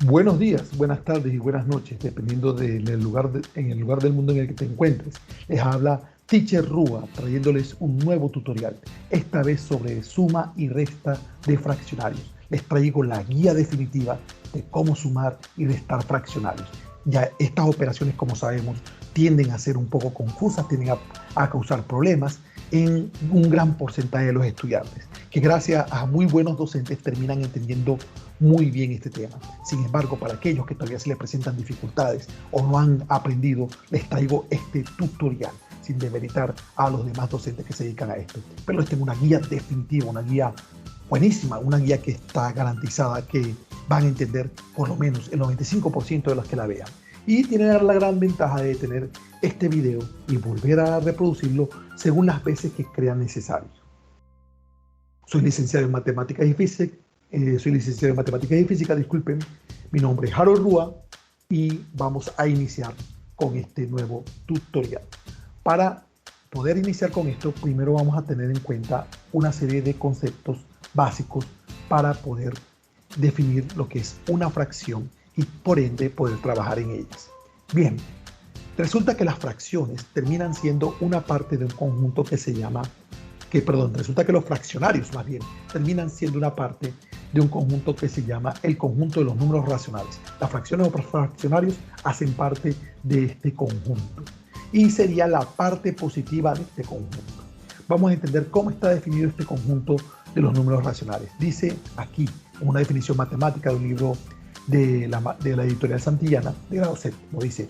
Buenos días, buenas tardes y buenas noches, dependiendo en el lugar del mundo en el que te encuentres. Les habla Teacher Rúa, trayéndoles un nuevo tutorial, esta vez sobre suma y resta de fraccionarios. Les traigo la guía definitiva de cómo sumar y restar fraccionarios. Ya estas operaciones, como sabemos, tienden a ser un poco confusas, tienden a causar problemas en un gran porcentaje de los estudiantes, que gracias a muy buenos docentes terminan entendiendo muy bien este tema. Sin embargo, para aquellos que todavía se les presentan dificultades o no han aprendido, les traigo este tutorial, sin demeritar a los demás docentes que se dedican a esto. Pero les tengo una guía definitiva, una guía buenísima, una guía que está garantizada que van a entender por lo menos el 95% de los que la vean. Y tienen la gran ventaja de tener este video y volver a reproducirlo según las veces que crean necesario. Soy licenciado en Matemáticas y Física. Disculpen. Mi nombre es Harold Rúa y vamos a iniciar con este nuevo tutorial. Para poder iniciar con esto, primero vamos a tener en cuenta una serie de conceptos básicos para poder definir lo que es una fracción y por ende poder trabajar en ellas. Bien, resulta que las fracciones terminan siendo una parte de un conjunto que se llama, resulta que los fraccionarios más bien terminan siendo una parte de un conjunto que se llama el conjunto de los números racionales. Las fracciones o fraccionarios hacen parte de este conjunto y sería la parte positiva de este conjunto. Vamos a entender cómo está definido este conjunto de los números racionales. Dice aquí una definición matemática de un libro de la editorial Santillana de grado séptimo. Dice: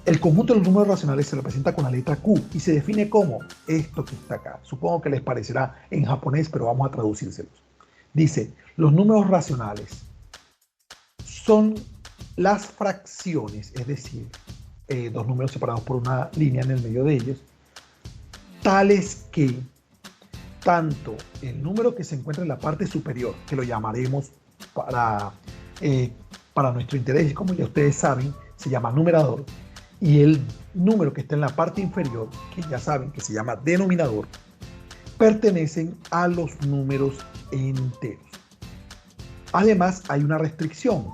el conjunto de los números racionales se representa con la letra Q y se define como esto que está acá. Supongo que les parecerá en japonés, pero vamos a traducírselos. Dice: los números racionales son las fracciones, es decir, dos números separados por una línea en el medio de ellos, tales que tanto el número que se encuentra en la parte superior, que lo llamaremos para nuestro interés, como ya ustedes saben, se llama numerador, y el número que está en la parte inferior, que ya saben que se llama denominador, pertenecen a los números enteros. Además, hay una restricción.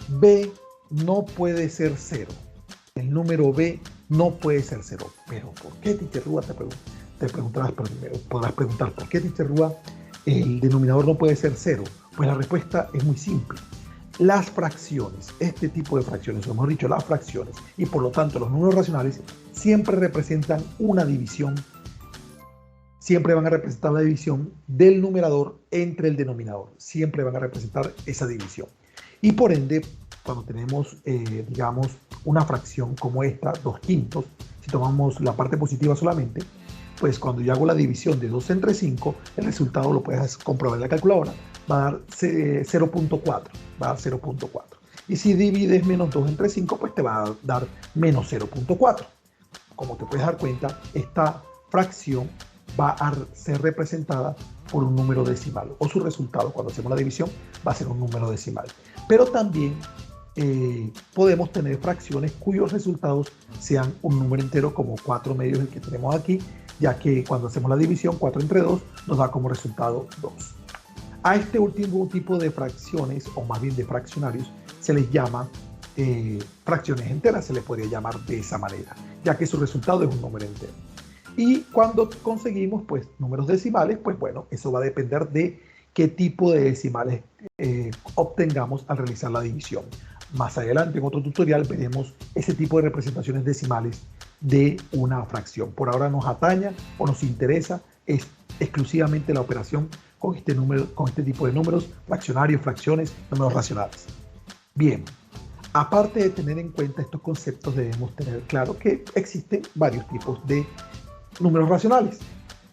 B no puede ser 0. El número B no puede ser 0. ¿Pero por qué, Teacher Rúa? Te preguntarás primero. Podrás preguntar, ¿por qué, Teacher Rúa, el denominador no puede ser 0? Pues la respuesta es muy simple. Las fracciones, este tipo de fracciones, o mejor dicho, las fracciones, y por lo tanto los números racionales, siempre representan una división. Siempre van a representar la división del numerador entre el denominador. Siempre van a representar esa división. Y por ende, cuando tenemos, digamos, una fracción como esta, 2/5, si tomamos la parte positiva solamente, pues cuando yo hago la división de 2 entre 5, el resultado lo puedes comprobar en la calculadora. Va a dar 0.4. Va a dar 0.4. Y si divides menos 2 entre 5, pues te va a dar menos 0.4. Como te puedes dar cuenta, esta fracción va a ser representada por un número decimal, o su resultado cuando hacemos la división va a ser un número decimal. Pero también podemos tener fracciones cuyos resultados sean un número entero, como 4 medios el que tenemos aquí, ya que cuando hacemos la división 4 entre 2 nos da como resultado 2. A este último tipo de fracciones, o más bien de fraccionarios, se les llama fracciones enteras, se les podría llamar de esa manera, ya que su resultado es un número entero. Y cuando conseguimos pues números decimales, pues bueno, eso va a depender de qué tipo de decimales obtengamos al realizar la división. Más adelante en otro tutorial veremos ese tipo de representaciones decimales de una fracción. Por ahora nos ataña o nos interesa es exclusivamente la operación con este tipo de números, fraccionarios, fracciones, números racionales. Bien, aparte de tener en cuenta estos conceptos, debemos tener claro que existen varios tipos de números racionales.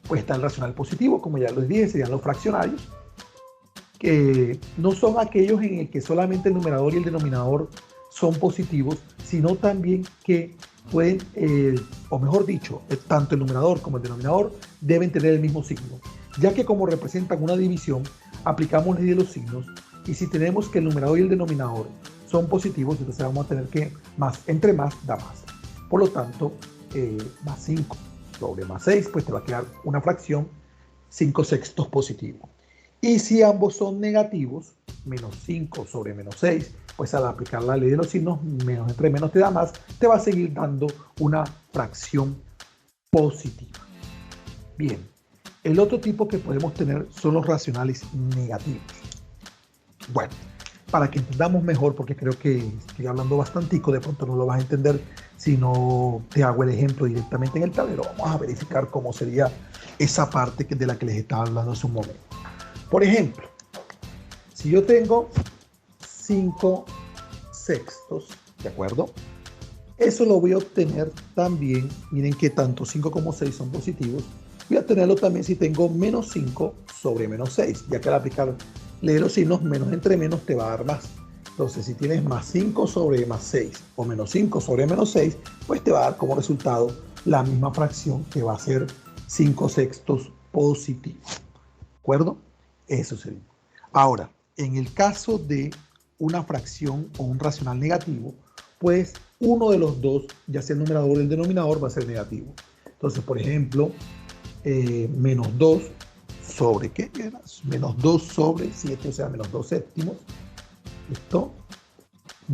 Pues está el racional positivo, como ya les dije, serían los fraccionarios, que no son aquellos en el que solamente el numerador y el denominador son positivos, sino también que pueden, o mejor dicho, tanto el numerador como el denominador deben tener el mismo signo, ya que como representan una división, aplicamos ley de los signos, y si tenemos que el numerador y el denominador son positivos, entonces vamos a tener que entre más da más. Por lo tanto, más 5 sobre más 6, pues te va a quedar una fracción 5/6 positivo. Y si ambos son negativos, menos 5 sobre menos 6, pues al aplicar la ley de los signos, menos entre menos te da más, te va a seguir dando una fracción positiva. Bien, el otro tipo que podemos tener son los racionales negativos. Bueno, para que entendamos mejor, porque creo que estoy hablando bastantico, de pronto no lo vas a entender si no te hago el ejemplo directamente en el tablero. Vamos a verificar cómo sería esa parte de la que les estaba hablando hace un momento. Por ejemplo, si yo tengo 5 sextos, ¿de acuerdo? Eso lo voy a obtener también, miren que tanto 5 como 6 son positivos, voy a tenerlo también si tengo menos 5 sobre menos 6, ya que al aplicar ley de los signos, menos entre menos te va a dar más. Entonces, si tienes más 5 sobre más 6 o menos 5 sobre menos 6, pues te va a dar como resultado la misma fracción que va a ser 5 sextos positivos. ¿De acuerdo? Eso sería. Ahora, en el caso de una fracción o un racional negativo, pues uno de los dos, ya sea el numerador o el denominador, va a ser negativo. Entonces, por ejemplo, menos 2 sobre, ¿qué era? Menos 2 sobre 7, o sea, menos 2 séptimos. Esto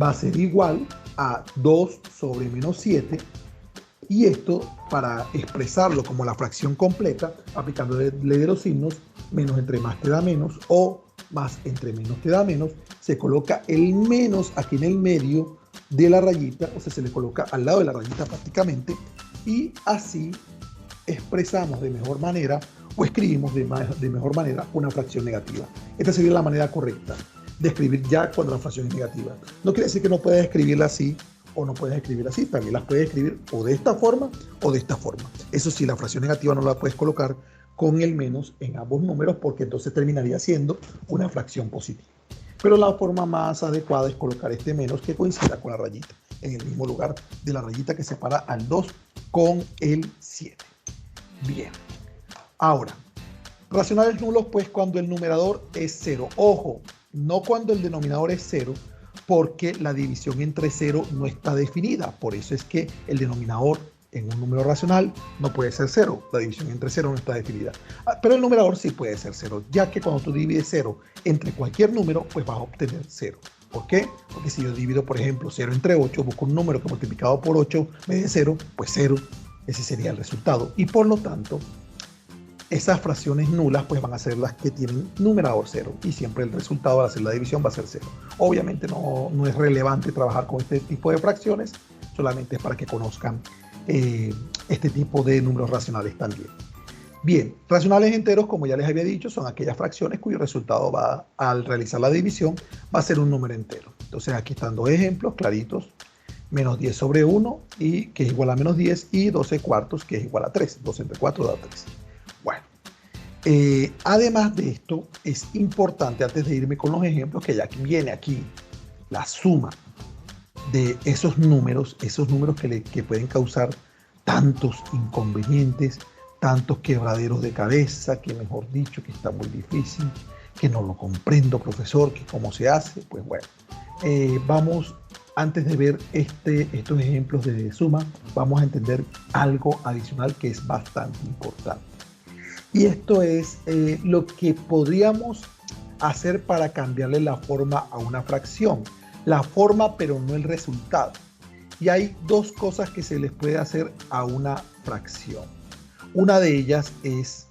va a ser igual a 2 sobre menos 7. Y esto, para expresarlo como la fracción completa, aplicando la ley de los signos, menos entre más te da menos, o más entre menos te da menos, se coloca el menos aquí en el medio de la rayita, o sea, se le coloca al lado de la rayita prácticamente, y así expresamos de mejor manera o escribimos de mejor manera una fracción negativa. Esta sería la manera correcta de escribir ya cuando la fracción es negativa. No quiere decir que no puedes escribirla así o no puedes escribir así, también las puedes escribir o de esta forma o de esta forma. Eso sí, la fracción negativa no la puedes colocar con el menos en ambos números porque entonces terminaría siendo una fracción positiva. Pero la forma más adecuada es colocar este menos que coincida con la rayita, en el mismo lugar de la rayita que separa al 2 con el 7. Bien. Ahora, racionales nulos, pues cuando el numerador es 0. Ojo, no cuando el denominador es 0, porque la división entre 0 no está definida. Por eso es que el denominador en un número racional no puede ser 0. La división entre 0 no está definida. Pero el numerador sí puede ser 0, ya que cuando tú divides 0 entre cualquier número, pues vas a obtener 0. ¿Por qué? Porque si yo divido, por ejemplo, 0 entre 8, busco un número que multiplicado por 8 me dé 0, pues 0. Ese sería el resultado. Y por lo tanto, esas fracciones nulas pues van a ser las que tienen numerador 0 y siempre el resultado al hacer la división va a ser 0. Obviamente no es relevante trabajar con este tipo de fracciones, solamente es para que conozcan este tipo de números racionales también. Bien, racionales enteros, como ya les había dicho, son aquellas fracciones cuyo resultado va, al realizar la división, va a ser un número entero. Entonces aquí están dos ejemplos claritos. Menos 10 sobre 1, y, que es igual a menos 10, y 12 cuartos, que es igual a 3. 2 entre 4 da 3. Bueno, además de esto, es importante, antes de irme con los ejemplos, que ya viene aquí la suma de esos números que pueden causar tantos inconvenientes, tantos quebraderos de cabeza, que mejor dicho, que está muy difícil, que no lo comprendo, profesor, que cómo se hace. Pues bueno, vamos, antes de ver estos ejemplos de suma, vamos a entender algo adicional que es bastante importante. Y esto es lo que podríamos hacer para cambiarle la forma a una fracción. La forma, pero no el resultado. Y hay dos cosas que se les puede hacer a una fracción. Una de ellas es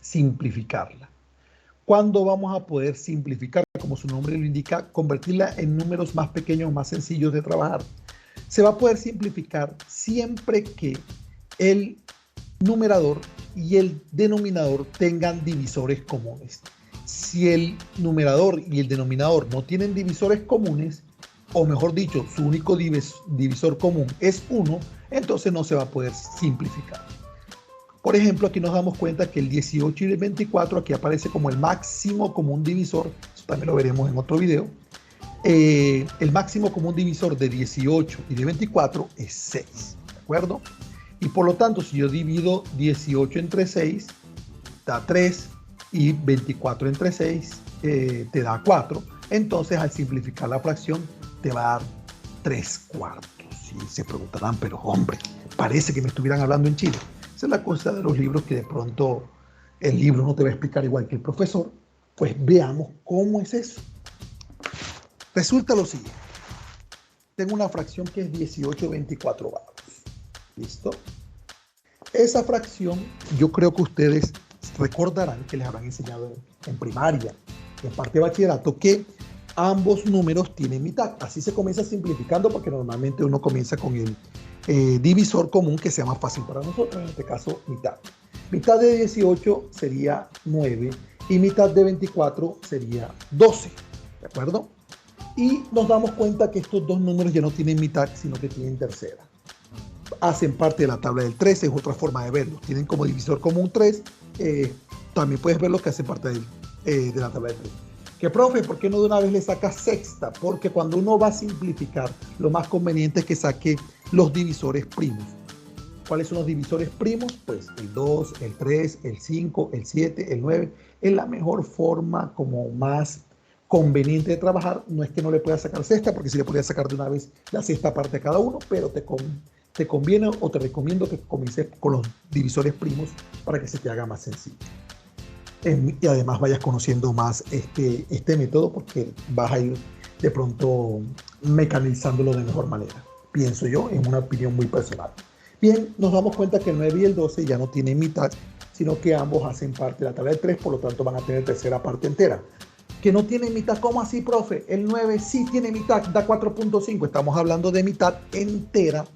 simplificarla. ¿Cuándo vamos a poder simplificar? Como su nombre lo indica, convertirla en números más pequeños, más sencillos de trabajar. Se va a poder simplificar siempre que el numerador y el denominador tengan divisores comunes. Si el numerador y el denominador no tienen divisores comunes, o mejor dicho, su único divisor común es 1, entonces no se va a poder simplificar. Por ejemplo, aquí nos damos cuenta que el 18 y el 24 aquí aparece como el máximo común divisor, eso también lo veremos en otro video. El máximo común divisor de 18 y de 24 es 6, ¿de acuerdo? Y por lo tanto, si yo divido 18 entre 6, da 3, y 24 entre 6 te da 4. Entonces, al simplificar la fracción, te va a dar 3 cuartos. Y se preguntarán, pero hombre, parece que me estuvieran hablando en chino. Esa es la cosa de los libros, que de pronto el libro no te va a explicar igual que el profesor. Pues veamos cómo es eso. Resulta lo siguiente. Tengo una fracción que es 18/24. ¿Listo? Esa fracción, yo creo que ustedes recordarán que les habrán enseñado en primaria, en parte de bachillerato, que ambos números tienen mitad. Así se comienza simplificando porque normalmente uno comienza con el divisor común que sea más fácil para nosotros, en este caso mitad. Mitad de 18 sería 9 y mitad de 24 sería 12, ¿de acuerdo? Y nos damos cuenta que estos dos números ya no tienen mitad, sino que tienen tercera. Hacen parte de la tabla del 3, es otra forma de verlo. Tienen como divisor común 3. También puedes ver lo que hace parte de la tabla del 3. Que profe, ¿por qué no de una vez le sacas sexta? Porque cuando uno va a simplificar, lo más conveniente es que saque los divisores primos. ¿Cuáles son los divisores primos? Pues el 2, el 3, el 5, el 7, el 9. Es la mejor forma como más conveniente de trabajar. No es que no le puedas sacar sexta, porque si le podías sacar de una vez la sexta parte a cada uno, pero te conviene o te recomiendo que comiences con los divisores primos para que se te haga más sencillo. Y además vayas conociendo más este método porque vas a ir de pronto mecanizándolo de mejor manera. Pienso yo, en una opinión muy personal. Bien, nos damos cuenta que el 9 y el 12 ya no tienen mitad, sino que ambos hacen parte de la tabla de 3, por lo tanto van a tener tercera parte entera. Que no tiene mitad, ¿cómo así, profe? El 9 sí tiene mitad, da 4.5. Estamos hablando de mitad entera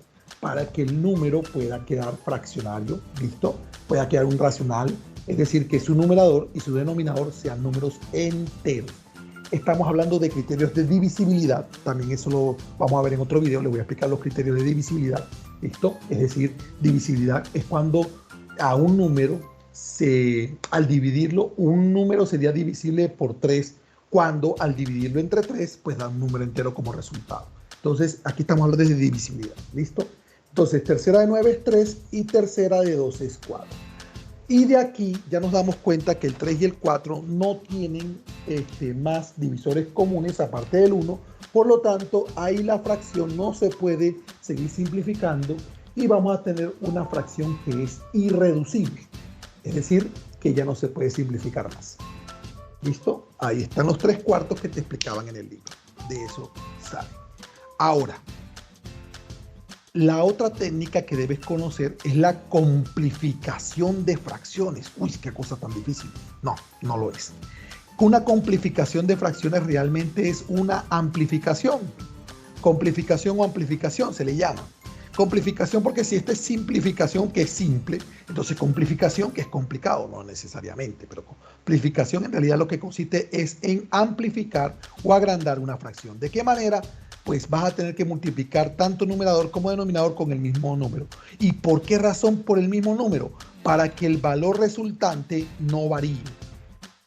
para que el número pueda quedar fraccionario, ¿listo? Pueda quedar un racional, es decir, que su numerador y su denominador sean números enteros. Estamos hablando de criterios de divisibilidad, también eso lo vamos a ver en otro video, les voy a explicar los criterios de divisibilidad, ¿listo? Es decir, divisibilidad es cuando a un número, al dividirlo, un número sería divisible por 3, cuando al dividirlo entre 3, pues da un número entero como resultado. Entonces, aquí estamos hablando de divisibilidad, ¿listo? Entonces, tercera de 9 es 3 y tercera de 12 es 4. Y de aquí ya nos damos cuenta que el 3 y el 4 no tienen más divisores comunes aparte del 1. Por lo tanto, ahí la fracción no se puede seguir simplificando y vamos a tener una fracción que es irreducible. Es decir, que ya no se puede simplificar más. ¿Listo? Ahí están los 3/4 que te explicaban en el libro. De eso sale. Ahora, la otra técnica que debes conocer es la complificación de fracciones. Uy, qué cosa tan difícil. No, no lo es. Una complificación de fracciones realmente es una amplificación. Complificación o amplificación se le llama. Complificación porque si esta es simplificación, que es simple, entonces complificación, que es complicado, no necesariamente, pero complificación en realidad lo que consiste es en amplificar o agrandar una fracción. ¿De qué manera? Pues vas a tener que multiplicar tanto numerador como denominador con el mismo número. ¿Y por qué razón por el mismo número? Para que el valor resultante no varíe.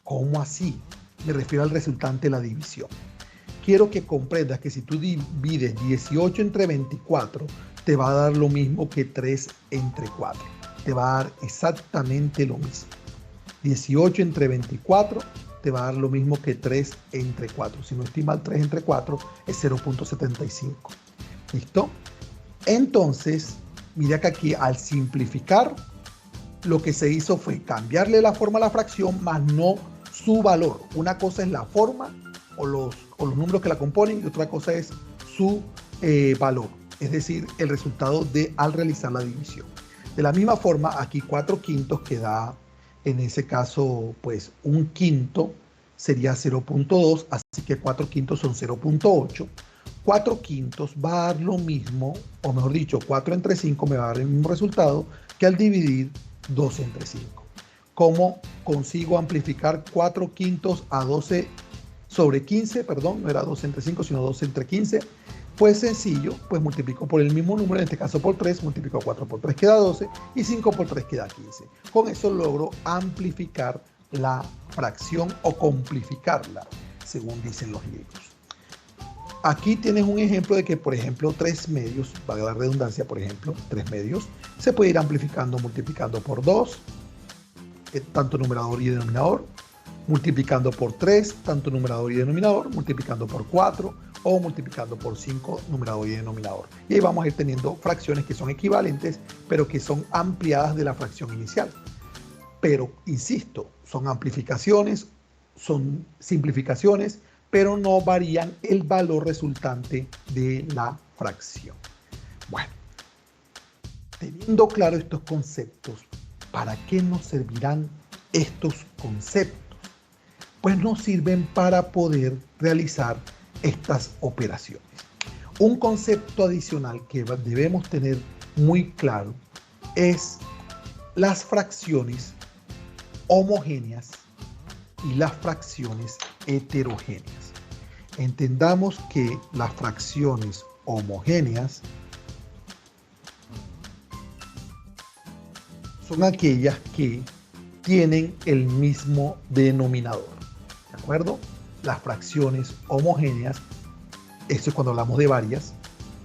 ¿Cómo así? Me refiero al resultante de la división. Quiero que comprendas que si tú divides 18 entre 24, te va a dar lo mismo que 3 entre 4. Te va a dar exactamente lo mismo. 18 entre 24 te va a dar lo mismo que 3 entre 4. Si no estoy mal, 3 entre 4 es 0.75. ¿Listo? Entonces, mira que aquí al simplificar, lo que se hizo fue cambiarle la forma a la fracción, más no su valor. Una cosa es la forma o los números que la componen y otra cosa es su valor. Es decir, el resultado al realizar la división. De la misma forma, aquí 4/5 que da, en ese caso, pues 1/5 sería 0.2, así que 4/5 son 0.8. 4/5 va a dar lo mismo, o mejor dicho, 4 entre 5 me va a dar el mismo resultado que al dividir 2 entre 5. ¿Cómo consigo amplificar 4/5 a 12 sobre 15? Perdón, no era 2 entre 5, sino 2 entre 15. Pues sencillo, pues multiplico por el mismo número, en este caso por 3, multiplico 4 por 3 queda 12 y 5 por 3 queda 15. Con eso logro amplificar la fracción o complificarla, según dicen los libros. Aquí tienes un ejemplo de que, por ejemplo, 3 medios, valga la redundancia, por ejemplo, 3 medios, se puede ir amplificando multiplicando por 2, tanto numerador y denominador, multiplicando por 3, tanto numerador y denominador, multiplicando por 4, o multiplicando por 5 numerador y denominador. Y ahí vamos a ir teniendo fracciones que son equivalentes, pero que son ampliadas de la fracción inicial. Pero, insisto, son amplificaciones, son simplificaciones, pero no varían el valor resultante de la fracción. Bueno, teniendo claro estos conceptos, ¿para qué nos servirán estos conceptos? Pues nos sirven para poder realizar estas operaciones. Un concepto adicional que debemos tener muy claro es las fracciones homogéneas y las fracciones heterogéneas. Entendamos que las fracciones homogéneas son aquellas que tienen el mismo denominador. ¿De acuerdo? Las fracciones homogéneas, esto es cuando hablamos de varias,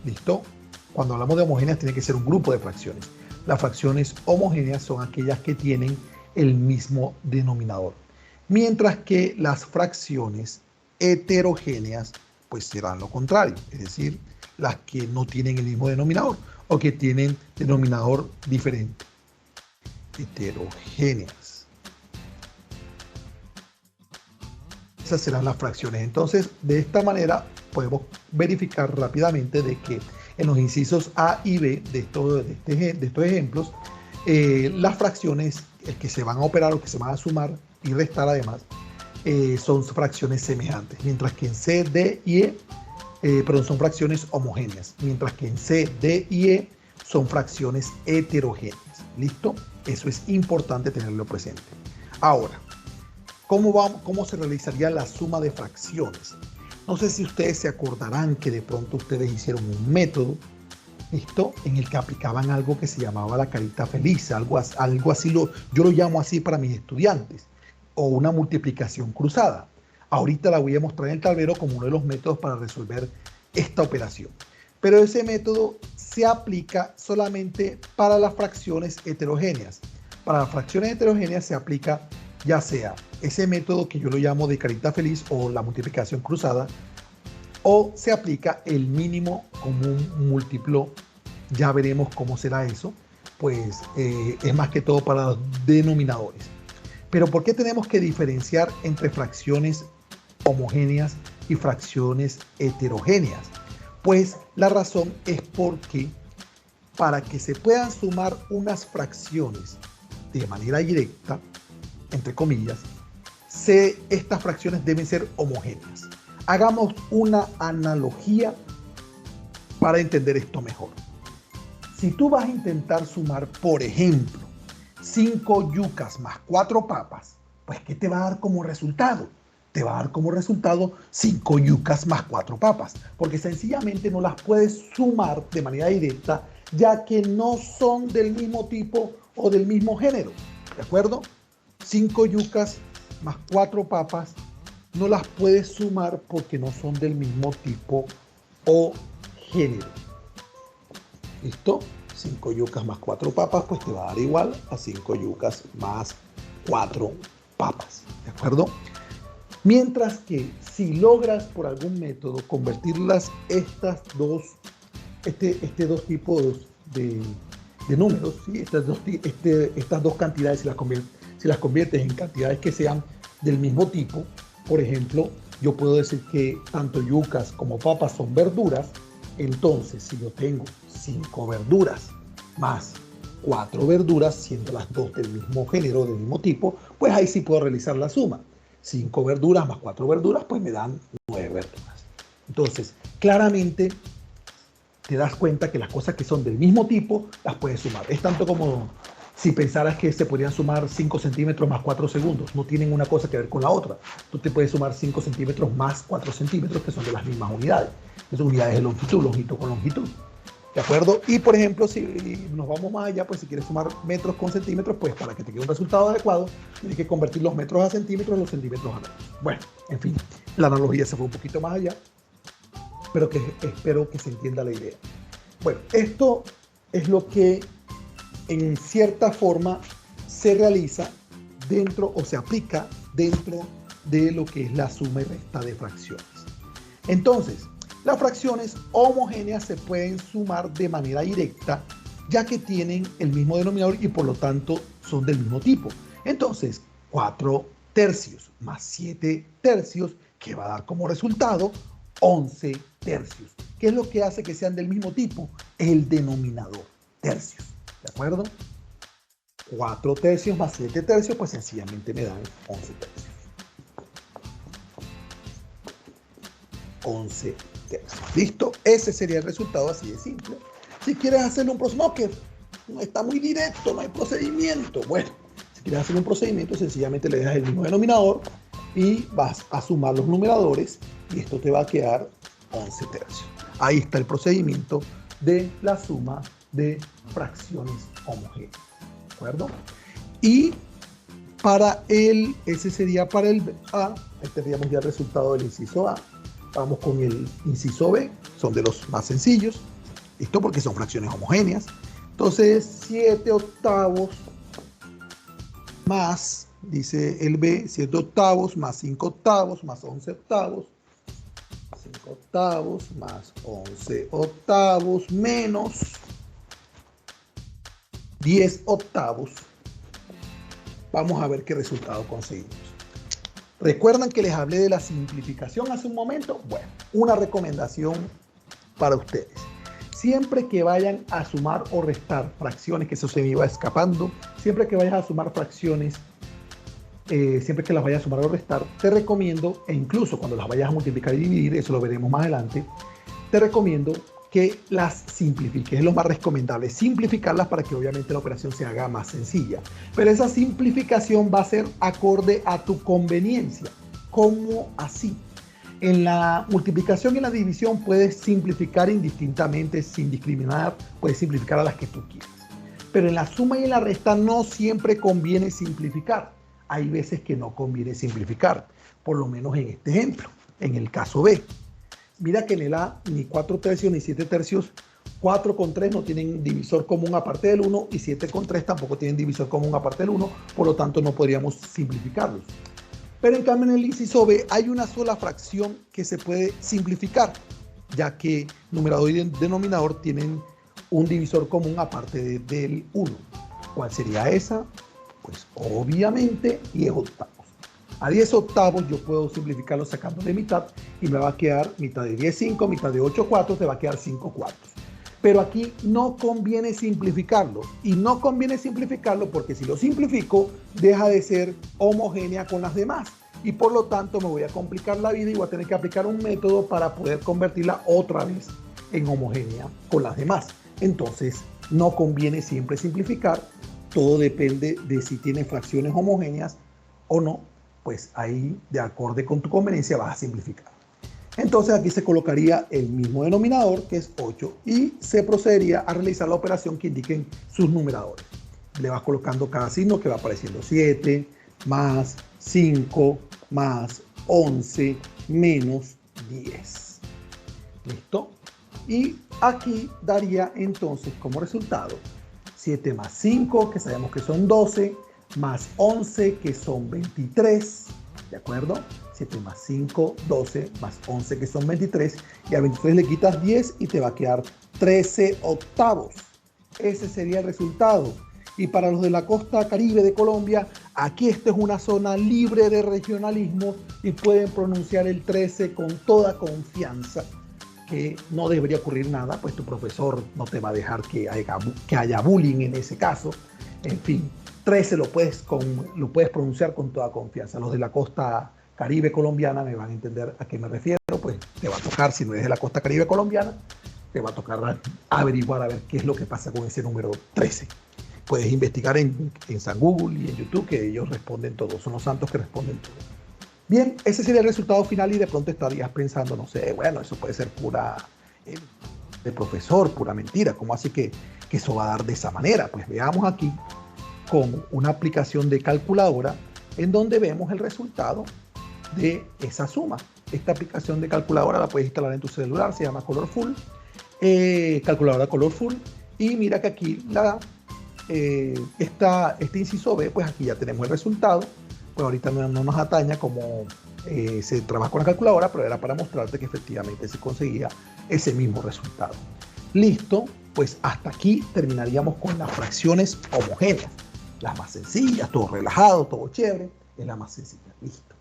¿listo? Cuando hablamos de homogéneas tiene que ser un grupo de fracciones. Las fracciones homogéneas son aquellas que tienen el mismo denominador. Mientras que las fracciones heterogéneas pues serán lo contrario, es decir, las que no tienen el mismo denominador o que tienen denominador diferente. Heterogéneas. Esas serán las fracciones. Entonces, de esta manera podemos verificar rápidamente de que en los incisos A y B de estos ejemplos, las fracciones que se van a operar o que se van a sumar y restar además, son fracciones semejantes, mientras que en C, D y E, son fracciones homogéneas, mientras que en C, D y E son fracciones heterogéneas. ¿Listo? Eso es importante tenerlo presente. Ahora, ¿cómo se realizaría la suma de fracciones? No sé si ustedes se acordarán que de pronto ustedes hicieron un método, ¿listo?, en el que aplicaban algo que se llamaba la carita feliz, algo así, yo lo llamo así para mis estudiantes, o una multiplicación cruzada. Ahorita la voy a mostrar en el tablero como uno de los métodos para resolver esta operación. Pero ese método se aplica solamente para las fracciones heterogéneas. Para las fracciones heterogéneas se aplica ya sea ese método que yo lo llamo de carita feliz o la multiplicación cruzada, o se aplica el mínimo común múltiplo. Ya veremos cómo será eso, pues es más que todo para los denominadores. Pero ¿por qué tenemos que diferenciar entre fracciones homogéneas y fracciones heterogéneas? Pues la razón es porque para que se puedan sumar unas fracciones de manera directa, entre comillas, estas fracciones deben ser homogéneas. Hagamos una analogía para entender esto mejor. Si tú vas a intentar sumar, por ejemplo, 5 yucas más 4 papas, pues ¿qué te va a dar como resultado? Te va a dar como resultado 5 yucas más 4 papas, porque sencillamente no las puedes sumar de manera directa, ya que no son del mismo tipo o del mismo género, ¿de acuerdo? 5 yucas más 4 papas no las puedes sumar porque no son del mismo tipo o género. ¿Listo? 5 yucas más 4 papas, pues te va a dar igual a 5 yucas más 4 papas, ¿de acuerdo? Mientras que si logras por algún método convertirlas estas dos tipos de números, ¿sí? estas dos cantidades, si las conviertes en cantidades que sean del mismo tipo, por ejemplo, yo puedo decir que tanto yucas como papas son verduras. Entonces, si yo tengo 5 verduras más 4 verduras, siendo las dos del mismo género, del mismo tipo, pues ahí sí puedo realizar la suma. 5 verduras más 4 verduras, pues me dan 9 verduras. Entonces, claramente te das cuenta que las cosas que son del mismo tipo las puedes sumar. Es tanto como si pensaras que se podrían sumar 5 centímetros más 4 segundos. No tienen una cosa que ver con la otra. Tú te puedes sumar 5 centímetros más 4 centímetros, que son de las mismas unidades. Esas unidades de longitud con longitud. ¿De acuerdo? Y por ejemplo, si nos vamos más allá, pues si quieres sumar metros con centímetros, pues para que te quede un resultado adecuado, tienes que convertir los metros a centímetros y los centímetros a metros. Bueno, en fin, la analogía se fue un poquito más allá, pero espero que se entienda la idea. Bueno, esto es lo que en cierta forma se realiza dentro o se aplica dentro de lo que es la suma y resta de fracciones. Entonces, las fracciones homogéneas se pueden sumar de manera directa, ya que tienen el mismo denominador y por lo tanto son del mismo tipo. Entonces, 4 tercios más 7 tercios, que va a dar como resultado 11 tercios. ¿Qué es lo que hace que sean del mismo tipo? El denominador, tercios. ¿De acuerdo? 4 tercios más 7 tercios, pues sencillamente me dan 11 tercios. 11 tercios. ¿Listo? Ese sería el resultado así de simple. Si quieres hacerle un procedimiento, no está muy directo, no hay procedimiento. Bueno, si quieres hacer un procedimiento, sencillamente le dejas el mismo denominador y vas a sumar los numeradores y esto te va a quedar 11 tercios. Ahí está el procedimiento de la suma de fracciones homogéneas. ¿De acuerdo? Y para ese sería para el A, ahí tendríamos ya el resultado del inciso A. Vamos con el inciso B, son de los más sencillos. ¿Listo? Porque son fracciones homogéneas. Entonces, 7 octavos más, dice el B, 7 octavos más 5 octavos más 11 octavos. 5 octavos más 11 octavos menos 10 octavos. Vamos a ver qué resultado conseguimos. ¿Recuerdan que les hablé de la simplificación hace un momento? Bueno, una recomendación para ustedes. Siempre que vayan a sumar o restar fracciones, que eso se me iba escapando, siempre que vayas a sumar fracciones, siempre que las vayas a sumar o restar, te recomiendo, e incluso cuando las vayas a multiplicar y dividir, eso lo veremos más adelante, te recomiendo que las simplifiques. Es lo más recomendable, simplificarlas para que obviamente la operación se haga más sencilla. Pero esa simplificación va a ser acorde a tu conveniencia. ¿Cómo así? En la multiplicación y en la división puedes simplificar indistintamente, sin discriminar, puedes simplificar a las que tú quieras. Pero en la suma y en la resta no siempre conviene simplificar. Hay veces que no conviene simplificar, por lo menos en este ejemplo, en el caso B. Mira que en el A ni 4 tercios ni 7 tercios, 4 con 3 no tienen divisor común aparte del 1 y 7 con 3 tampoco tienen divisor común aparte del 1, por lo tanto no podríamos simplificarlos. Pero en cambio en el inciso B hay una sola fracción que se puede simplificar, ya que numerador y denominador tienen un divisor común aparte del 1. ¿Cuál sería esa? Pues obviamente 10 octavos. A 10 octavos yo puedo simplificarlo sacando de mitad y me va a quedar mitad de 10, 5, mitad de 8 cuartos, te va a quedar 5 cuartos. Pero aquí no conviene simplificarlo. Y no conviene simplificarlo porque si lo simplifico, deja de ser homogénea con las demás. Y por lo tanto me voy a complicar la vida y voy a tener que aplicar un método para poder convertirla otra vez en homogénea con las demás. Entonces, no conviene siempre simplificar. Todo depende de si tiene fracciones homogéneas o no. Pues ahí, de acorde con tu conveniencia, vas a simplificar. Entonces aquí se colocaría el mismo denominador, que es 8, y se procedería a realizar la operación que indiquen sus numeradores. Le vas colocando cada signo que va apareciendo: 7, más 5, más 11, menos 10. ¿Listo? Y aquí daría entonces como resultado 7 más 5, que sabemos que son 12, más 11, que son 23, ¿de acuerdo? 7 más 5, 12, más 11, que son 23, y a 23 le quitas 10 y te va a quedar 13 octavos. Ese sería el resultado. Y para los de la costa caribe de Colombia, aquí esta es una zona libre de regionalismo y pueden pronunciar el 13 con toda confianza, que no debería ocurrir nada, pues tu profesor no te va a dejar que haya bullying en ese caso. En fin, 13 lo puedes pronunciar con toda confianza. Los de la costa caribe colombiana me van a entender a qué me refiero, pues te va a tocar, si no eres de la costa caribe colombiana, te va a tocar averiguar a ver qué es lo que pasa con ese número 13. Puedes investigar en San Google y en YouTube, que ellos responden todo, son los santos que responden todo. Bien, ese sería el resultado final y de pronto estarías pensando, no sé, bueno, eso puede ser pura de profesor, pura mentira, ¿cómo así que eso va a dar de esa manera? Pues veamos aquí con una aplicación de calculadora en donde vemos el resultado de esa suma. Esta aplicación de calculadora la puedes instalar en tu celular, se llama Colorful, calculadora Colorful, y mira que aquí este inciso B, pues aquí ya tenemos el resultado. Pues ahorita no nos ataña cómo se trabaja con la calculadora, pero era para mostrarte que efectivamente se conseguía ese mismo resultado. Listo, pues hasta aquí terminaríamos con las fracciones homogéneas. Las más sencillas, todo relajado, todo chévere, es la más sencilla. Listo.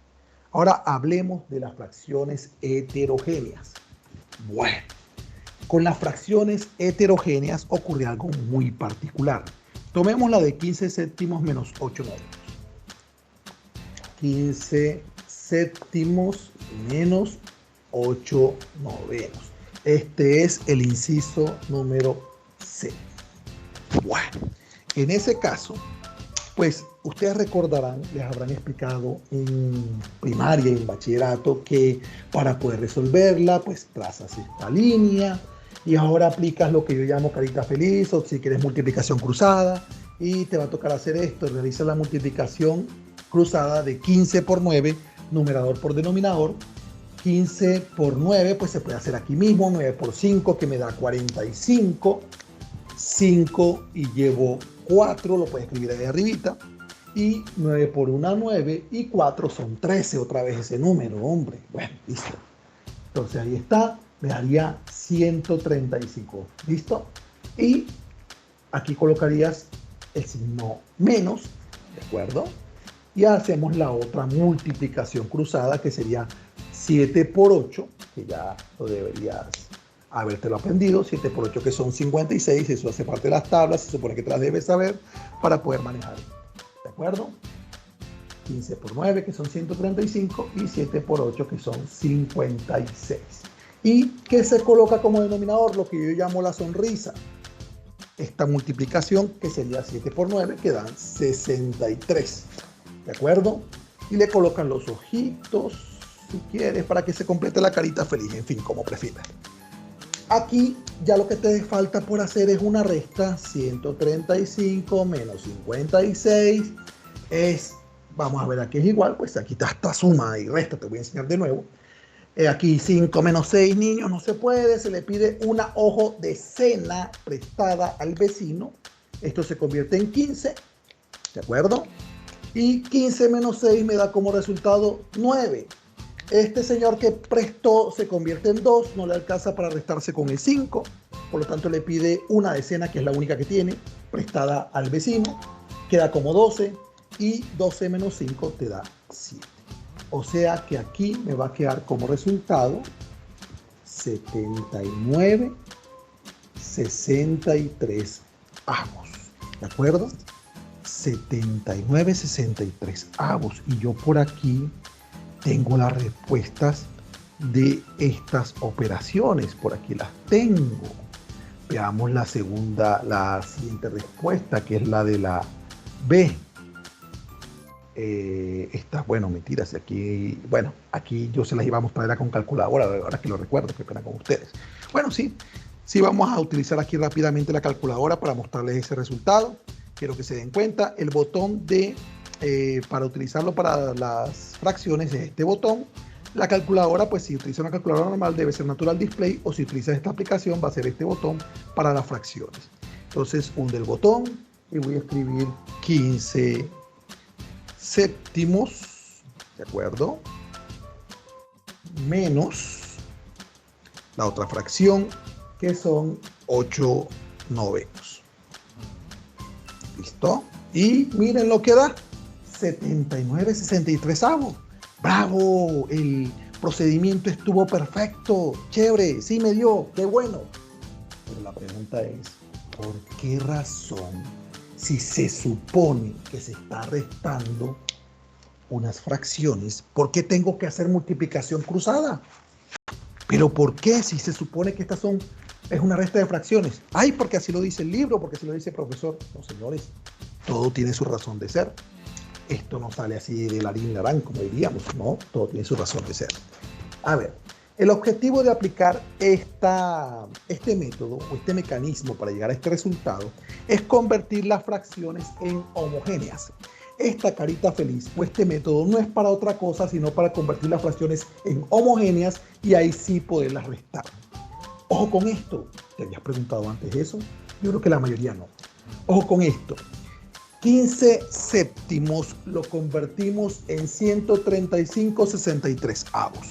Ahora hablemos de las fracciones heterogéneas. Bueno, con las fracciones heterogéneas ocurre algo muy particular. Tomemos la de 15 séptimos menos 8 novenos. 15 séptimos menos 8 novenos. Este es el inciso número C. Bueno, en ese caso, pues ustedes recordarán, les habrán explicado en primaria y en bachillerato que para poder resolverla, pues trazas esta línea y ahora aplicas lo que yo llamo carita feliz o si quieres multiplicación cruzada y te va a tocar hacer esto, realiza la multiplicación cruzada de 15 por 9, numerador por denominador. 15 por 9, pues se puede hacer aquí mismo, 9 por 5 que me da 45, 5 y llevo 4, lo puedes escribir ahí arribita, y 9 por 1, 9, y 4 son 13, otra vez ese número, hombre. Bueno, listo. Entonces ahí está, me daría 135, ¿listo? Y aquí colocarías el signo menos, ¿de acuerdo? Y hacemos la otra multiplicación cruzada, que sería 7 por 8, que ya lo deberías habértelo aprendido, 7 por 8 que son 56, eso hace parte de las tablas, se supone que te las debes saber para poder manejar. ¿De acuerdo? 15 por 9 que son 135 y 7 por 8 que son 56. ¿Y qué se coloca como denominador? Lo que yo llamo la sonrisa. Esta multiplicación que sería 7 por 9 que dan 63. ¿De acuerdo? Y le colocan los ojitos, si quieres, para que se complete la carita feliz, en fin, como prefieras. Aquí ya lo que te falta por hacer es una resta. 135 menos 56 es, vamos a ver, aquí es igual, pues aquí está esta suma y resta, te voy a enseñar de nuevo. Aquí 5 menos 6, niños, no se puede, se le pide una hoja de cena prestada al vecino. Esto se convierte en 15, ¿de acuerdo? Y 15 menos 6 me da como resultado 9. Este señor que prestó se convierte en 2, no le alcanza para restarse con el 5, por lo tanto le pide una decena, que es la única que tiene, prestada al vecino, queda como 12, y 12 menos 5 te da 7. O sea que aquí me va a quedar como resultado 79, 63 avos, ¿de acuerdo? 79, 63 avos, y yo por aquí tengo las respuestas de estas operaciones. Por aquí las tengo. Veamos la siguiente respuesta, que es la de la B. Bueno, mentiras. Aquí yo se las iba a mostrar con calculadora, ahora que lo recuerdo, qué pena con ustedes. Bueno, sí vamos a utilizar aquí rápidamente la calculadora para mostrarles ese resultado. Quiero que se den cuenta, el botón para utilizarlo para las fracciones es este botón. La calculadora, pues si utiliza una calculadora normal debe ser Natural Display, o si utilizas esta aplicación va a ser este botón para las fracciones. Entonces hunde el botón y voy a escribir 15 séptimos, ¿de acuerdo? Menos la otra fracción, que son 8 novenos. ¿Listo? Y miren lo que da. 79, 63 avos. ¡Bravo! El procedimiento estuvo perfecto. Chévere, sí me dio, qué bueno. Pero la pregunta es, ¿por qué razón, si se supone que se está restando unas fracciones, por qué tengo que hacer multiplicación cruzada? ¿Pero por qué, si se supone que es una resta de fracciones? Ay, porque así lo dice el libro, porque así lo dice el profesor. No, señores, todo tiene su razón de ser. Esto no sale así de la línea larán, como diríamos, no, todo tiene su razón de ser. A ver, el objetivo de aplicar este método o este mecanismo para llegar a este resultado es convertir las fracciones en homogéneas. Esta carita feliz o este método no es para otra cosa, sino para convertir las fracciones en homogéneas y ahí sí poderlas restar. Ojo con esto, ¿te habías preguntado antes eso? Yo creo que la mayoría no. Ojo con esto. 15 séptimos lo convertimos en 135, 63 avos.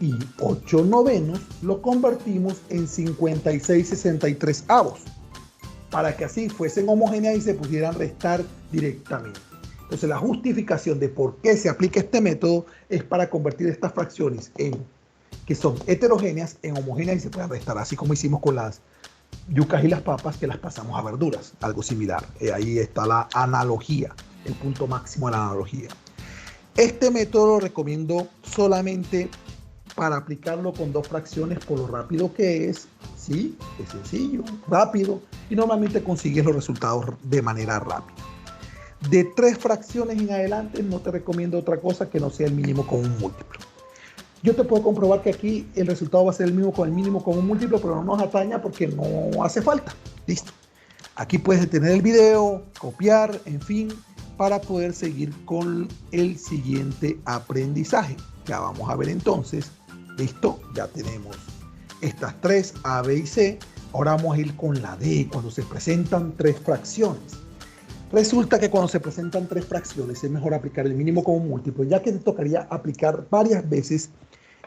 Y 8 novenos lo convertimos en 56, 63 avos. Para que así fuesen homogéneas y se pudieran restar directamente. Entonces la justificación de por qué se aplica este método es para convertir estas fracciones que son heterogéneas en homogéneas y se pueden restar, así como hicimos con las yucas y las papas que las pasamos a verduras, algo similar. Ahí está la analogía, el punto máximo de la analogía. Este método lo recomiendo solamente para aplicarlo con dos fracciones por lo rápido que es, ¿sí? Es sencillo, rápido y normalmente consigues los resultados de manera rápida. De 3 fracciones en adelante no te recomiendo otra cosa que no sea el mínimo común múltiplo. Yo te puedo comprobar que aquí el resultado va a ser el mismo con el mínimo común múltiplo, pero no nos ataña porque no hace falta. Listo. Aquí puedes detener el video, copiar, en fin, para poder seguir con el siguiente aprendizaje. Ya vamos a ver entonces. Listo, ya tenemos estas 3, A, B y C. Ahora vamos a ir con la D, cuando se presentan 3 fracciones. Resulta que cuando se presentan 3 fracciones es mejor aplicar el mínimo común múltiplo, ya que te tocaría aplicar varias veces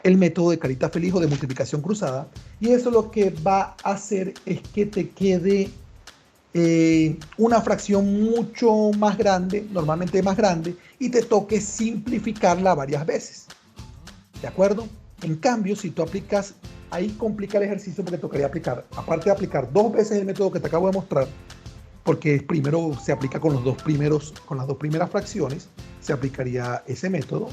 el método de carita feliz o de multiplicación cruzada, y eso lo que va a hacer es que te quede una fracción mucho más grande, normalmente más grande, y te toque simplificarla varias veces. ¿De acuerdo? En cambio, si tú aplicas, ahí complica el ejercicio porque tocaría aplicar, aparte de aplicar 2 veces el método que te acabo de mostrar, porque primero se aplica con las dos primeras fracciones, se aplicaría ese método,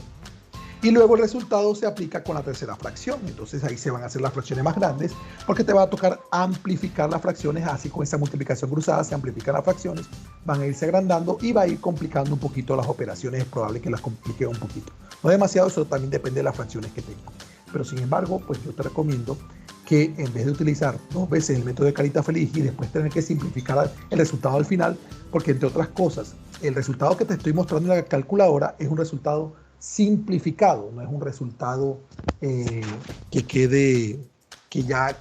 y luego el resultado se aplica con la tercera fracción. Entonces ahí se van a hacer las fracciones más grandes, porque te va a tocar amplificar las fracciones, así con esa multiplicación cruzada se amplifican las fracciones, van a irse agrandando y va a ir complicando un poquito las operaciones, es probable que las complique un poquito. No demasiado, eso también depende de las fracciones que tenga. Pero sin embargo, pues yo te recomiendo que en vez de utilizar 2 veces el método de carita feliz y después tener que simplificar el resultado al final, porque entre otras cosas, el resultado que te estoy mostrando en la calculadora es un resultado simplificado, no es un resultado que quede, que ya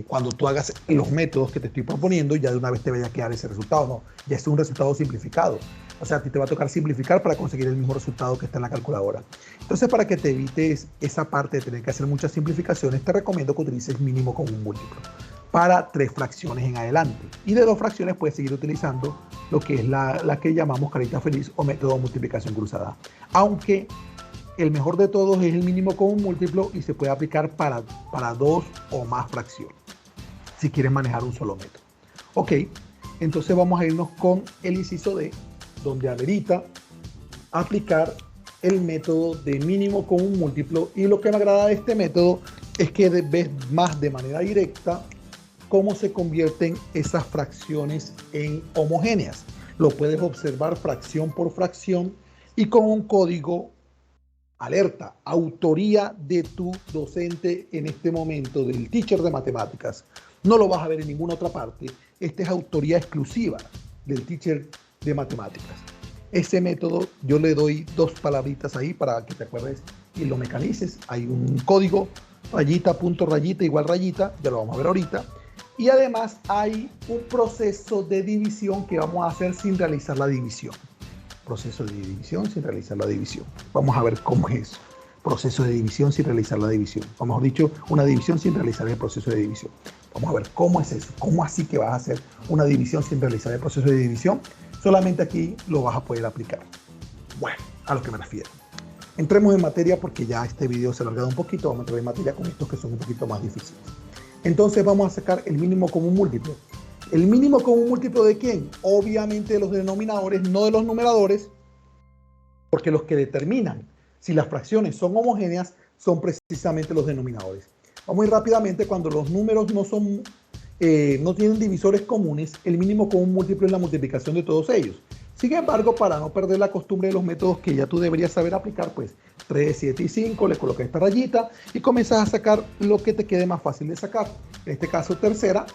cuando tú hagas los métodos que te estoy proponiendo, ya de una vez te vaya a quedar ese resultado, no, ya es un resultado simplificado. O sea, a ti te va a tocar simplificar para conseguir el mismo resultado que está en la calculadora. Entonces, para que te evites esa parte de tener que hacer muchas simplificaciones, te recomiendo que utilices mínimo común múltiplo para 3 fracciones en adelante. Y de 2 fracciones puedes seguir utilizando lo que es la que llamamos carita feliz o método de multiplicación cruzada. Aunque el mejor de todos es el mínimo común múltiplo y se puede aplicar para 2 o más fracciones, si quieres manejar un solo método. Ok, entonces vamos a irnos con el inciso D, donde amerita aplicar el método de mínimo común múltiplo, y lo que me agrada de este método es que ves más de manera directa cómo se convierten esas fracciones en homogéneas. Lo puedes observar fracción por fracción y con un código alerta, autoría de tu docente en este momento, del teacher de matemáticas. No lo vas a ver en ninguna otra parte. Esta es autoría exclusiva del teacher de matemáticas. Ese método yo le doy 2 palabritas ahí para que te acuerdes y lo mecanices. Hay un código, rayita, punto, rayita, igual rayita, ya lo vamos a ver ahorita. Y además hay un proceso de división que vamos a hacer sin realizar la división. Proceso de división sin realizar la división. Vamos a ver cómo es eso. Proceso de división sin realizar la división. O mejor dicho, una división sin realizar el proceso de división. Vamos a ver cómo es eso. ¿Cómo así que vas a hacer una división sin realizar el proceso de división? Solamente aquí lo vas a poder aplicar. Bueno, a lo que me refiero. Entremos en materia porque ya este video se ha alargado un poquito. Vamos a entrar en materia con estos que son un poquito más difíciles. Entonces vamos a sacar el mínimo común múltiplo. ¿El mínimo común múltiplo de quién? Obviamente de los denominadores, no de los numeradores, porque los que determinan si las fracciones son homogéneas son precisamente los denominadores. Vamos a ir rápidamente. Cuando los números no tienen divisores comunes, el mínimo común múltiplo es la multiplicación de todos ellos. Sin embargo, para no perder la costumbre de los métodos que ya tú deberías saber aplicar, pues 3, 7 y 5, le colocas esta rayita y comienzas a sacar lo que te quede más fácil de sacar. En este caso, tercera,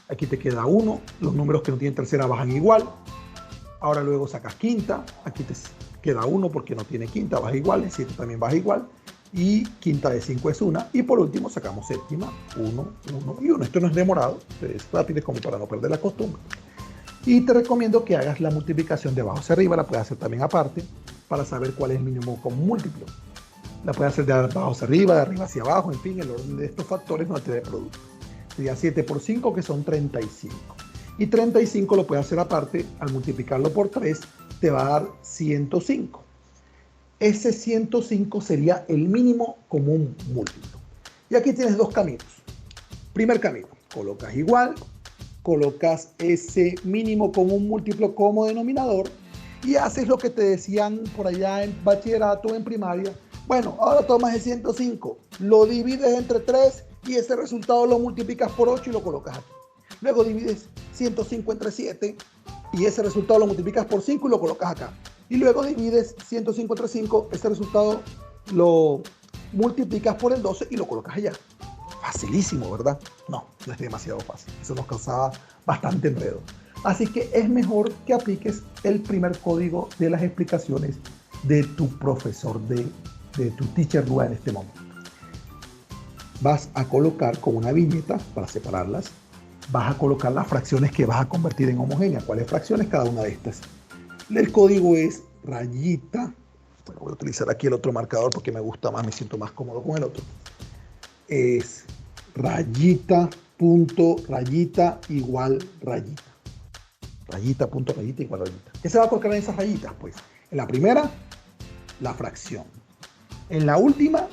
aquí te queda 1, los números que no tienen tercera bajan igual. Ahora luego sacas quinta, aquí te queda 1 porque no tiene quinta, baja igual, 7 también baja igual. Y quinta de 5 es 1. Y por último sacamos séptima, 1, 1 y 1. Esto no es demorado, es rápido como para no perder la costumbre. Y te recomiendo que hagas la multiplicación de abajo hacia arriba, la puedes hacer también aparte, para saber cuál es el mínimo común múltiplo. La puedes hacer de abajo hacia arriba, de arriba hacia abajo, en fin, el orden de estos factores no te da producto. Sería 7 por 5, que son 35. Y 35 lo puedes hacer aparte al multiplicarlo por 3 te va a dar 105. Ese 105 sería el mínimo común múltiplo. Y aquí tienes dos caminos. Primer camino, colocas igual, colocas ese mínimo común múltiplo como denominador y haces lo que te decían por allá en bachillerato o en primaria. Bueno, ahora tomas el 105, lo divides entre 3 y ese resultado lo multiplicas por 8 y lo colocas aquí. Luego divides 105 entre 7 y ese resultado lo multiplicas por 5 y lo colocas acá. Y luego divides 105 entre 5, ese resultado lo multiplicas por el 12 y lo colocas allá. Facilísimo, ¿verdad? No, no es demasiado fácil. Eso nos causaba bastante enredo. Así que es mejor que apliques el primer código de las explicaciones de tu profesor, de tu teacher Lua en este momento. Vas a colocar con una viñeta para separarlas, vas a colocar las fracciones que vas a convertir en homogéneas. ¿Cuáles fracciones? Cada una de estas. El código es rayita. Bueno, voy a utilizar aquí el otro marcador porque me gusta más, me siento más cómodo con el otro. Es rayita, punto, rayita, igual, rayita. Rayita, punto, rayita, igual, rayita. ¿Qué se va a colocar en esas rayitas? Pues en la primera, la fracción. En la última,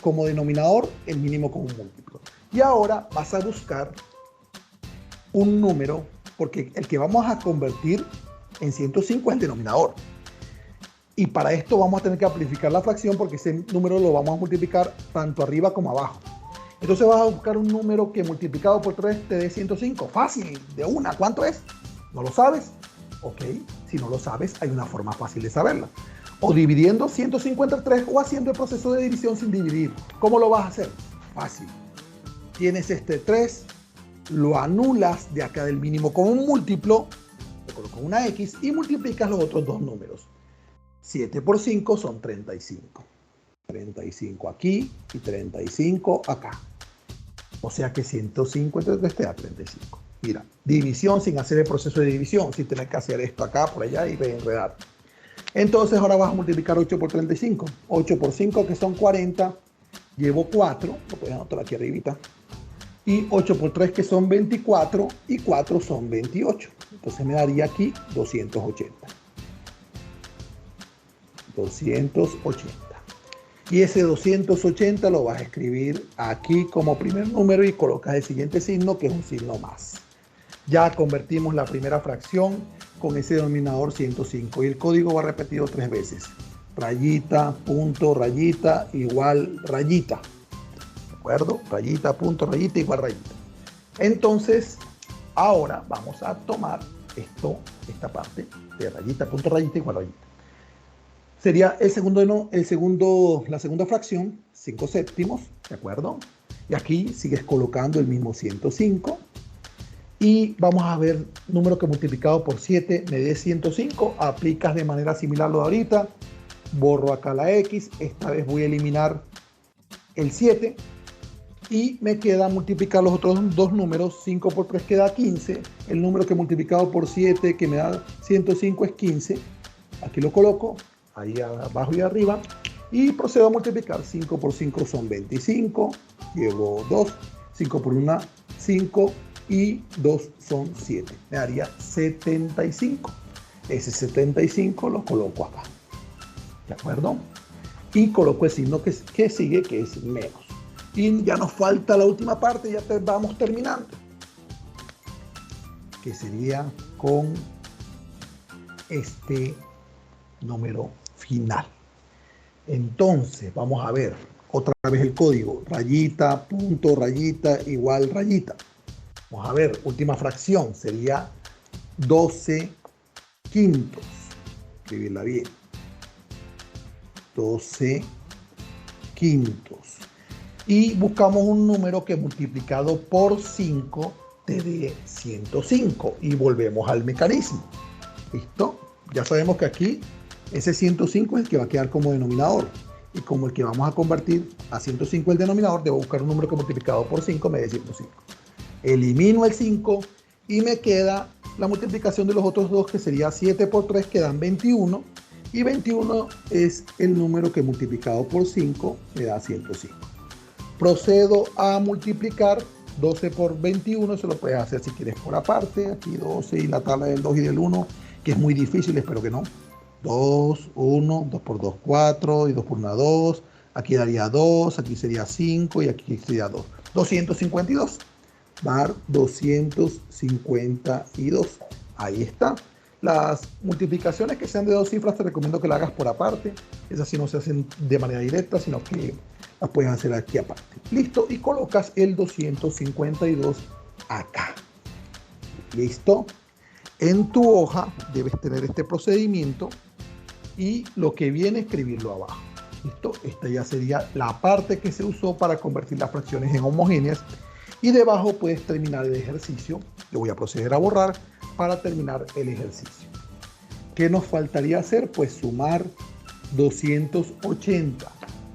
como denominador, el mínimo común múltiplo. Y ahora vas a buscar un número, porque el que vamos a convertir en 105 es el denominador. Y para esto vamos a tener que amplificar la fracción porque ese número lo vamos a multiplicar tanto arriba como abajo. Entonces vas a buscar un número que multiplicado por 3 te dé 105. Fácil, de una. ¿Cuánto es? ¿No lo sabes? Ok, si no lo sabes, hay una forma fácil de saberla. O dividiendo 105 entre 3 o haciendo el proceso de división sin dividir. ¿Cómo lo vas a hacer? Fácil. Tienes este 3, lo anulas de acá del mínimo común múltiplo, le colocas una X y multiplicas los otros dos números. 7 por 5 son 35. 35 aquí y 35 acá. O sea que 105 entre 3 te da 35. Mira, división sin hacer el proceso de división, sin tener que hacer esto acá, por allá y enredar. Entonces ahora vas a multiplicar 8 por 35. 8 por 5 que son 40. Llevo 4, lo puedes anotar aquí arribita. Y 8 por 3 que son 24 y 4 son 28. Entonces me daría aquí 280. 280. Y ese 280 lo vas a escribir aquí como primer número y colocas el siguiente signo, que es un signo más. Ya convertimos la primera fracción con ese denominador 105 y el código va repetido 3 veces. Rayita, punto, rayita, igual, rayita. ¿De acuerdo? Rayita, punto, rayita, igual, rayita. Entonces, ahora vamos a tomar esta parte de rayita, punto, rayita, igual, rayita. Sería la segunda fracción, 5 séptimos, ¿de acuerdo? Y aquí sigues colocando el mismo 105. Y vamos a ver número que multiplicado por 7 me dé 105. Aplicas de manera similar lo de ahorita. Borro acá la X. Esta vez voy a eliminar el 7. Y me queda multiplicar los otros dos números. 5 por 3 queda 15. El número que multiplicado por 7 que me da 105 es 15. Aquí lo coloco. Ahí abajo y arriba. Y procedo a multiplicar. 5 por 5 son 25. Llevo 2. 5 por 1, 5. Y 2 son 7. Me daría 75. Ese 75 lo coloco acá. ¿De acuerdo? Y coloco el signo que sigue, que es menos. Y ya nos falta la última parte, ya vamos terminando. Que sería con este número final. Entonces, vamos a ver otra vez el código. Rayita, punto, rayita, igual, rayita. Vamos a ver, última fracción sería 12 quintos. Escribirla bien. 12 quintos. Y buscamos un número que multiplicado por 5 te dé 105. Y volvemos al mecanismo. ¿Listo? Ya sabemos que aquí ese 105 es el que va a quedar como denominador. Y como el que vamos a convertir a 105 el denominador, debo buscar un número que multiplicado por 5 me dé 105. Elimino el 5 y me queda la multiplicación de los otros dos, que sería 7 por 3, que dan 21. Y 21 es el número que multiplicado por 5 me da 105. Procedo a multiplicar 12 por 21. Se lo puedes hacer si quieres por aparte. Aquí 12 y la tabla del 2 y del 1, que es muy difícil, espero que no. 2, 1, 2 por 2, 4, y 2 por 1, 2. Aquí daría 2, aquí sería 5 y aquí sería 2. 252. Dar 252. Ahí está. Las multiplicaciones que sean de dos cifras te recomiendo que las hagas por aparte. Esas sí no se hacen de manera directa, sino que las puedes hacer aquí aparte. Listo, y colocas el 252 acá. Listo. En tu hoja debes tener este procedimiento y lo que viene escribirlo abajo. ¿Listo? Esta ya sería la parte que se usó para convertir las fracciones en homogéneas y debajo puedes terminar el ejercicio. Yo voy a proceder a borrar para terminar el ejercicio. ¿Qué nos faltaría hacer? Pues sumar 280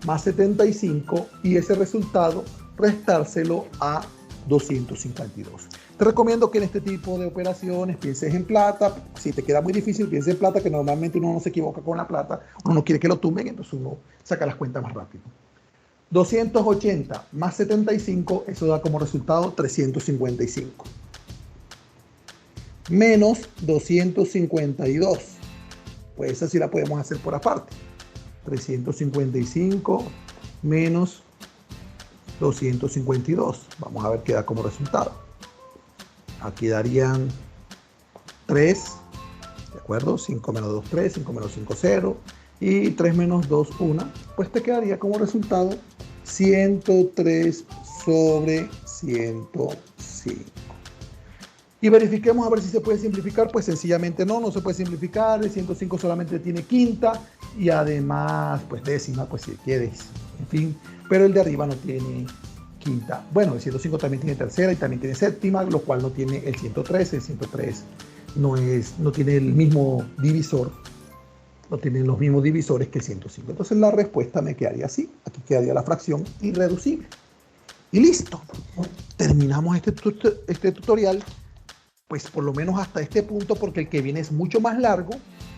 más 75 y ese resultado restárselo a 252. Te recomiendo que en este tipo de operaciones pienses en plata. Si te queda muy difícil, piensa en plata, que normalmente uno no se equivoca con la plata. Uno no quiere que lo tumben, entonces uno saca las cuentas más rápido. 280 más 75, eso da como resultado 355. Menos 252. Pues esa sí la podemos hacer por aparte. 355 menos 252. Vamos a ver qué da como resultado. Aquí darían 3, ¿de acuerdo? 5 menos 2, 3, 5 menos 5, 0. Y 3 menos 2, 1. Pues te quedaría como resultado 103 sobre 105. Y verifiquemos a ver si se puede simplificar. Pues sencillamente no se puede simplificar. El 105 solamente tiene quinta y además pues décima, pues si quieres, en fin. Pero el de arriba no tiene quinta. Bueno, el 105 también tiene tercera y también tiene séptima, lo cual no tiene el 103. El 103 no tiene el mismo divisor, no tiene los mismos divisores que el 105. Entonces la respuesta me quedaría así. Aquí quedaría la fracción irreducible. Y listo. Terminamos este tutorial. Pues por lo menos hasta este punto, porque el que viene es mucho más largo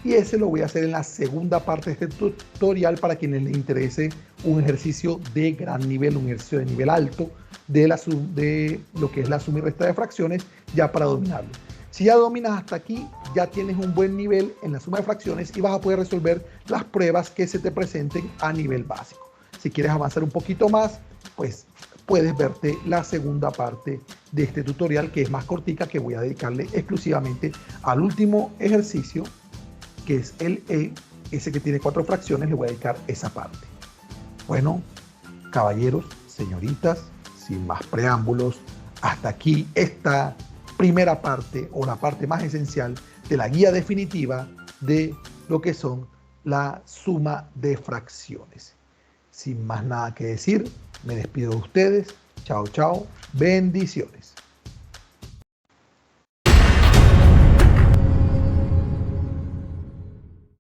y ese lo voy a hacer en la segunda parte de este tutorial para quienes les interese un ejercicio de gran nivel, un ejercicio de nivel alto de lo que es la suma y resta de fracciones, ya para dominarlo. Si ya dominas hasta aquí, ya tienes un buen nivel en la suma de fracciones y vas a poder resolver las pruebas que se te presenten a nivel básico. Si quieres avanzar un poquito más, pues puedes verte la segunda parte de este tutorial, que es más cortica, que voy a dedicarle exclusivamente al último ejercicio, que es el E, ese que tiene 4 fracciones. Le voy a dedicar esa parte. Bueno, caballeros, señoritas, sin más preámbulos, hasta aquí esta primera parte, o la parte más esencial de la guía definitiva de lo que son la suma de fracciones. Sin más nada que decir, me despido de ustedes. Chao, chao. Bendiciones.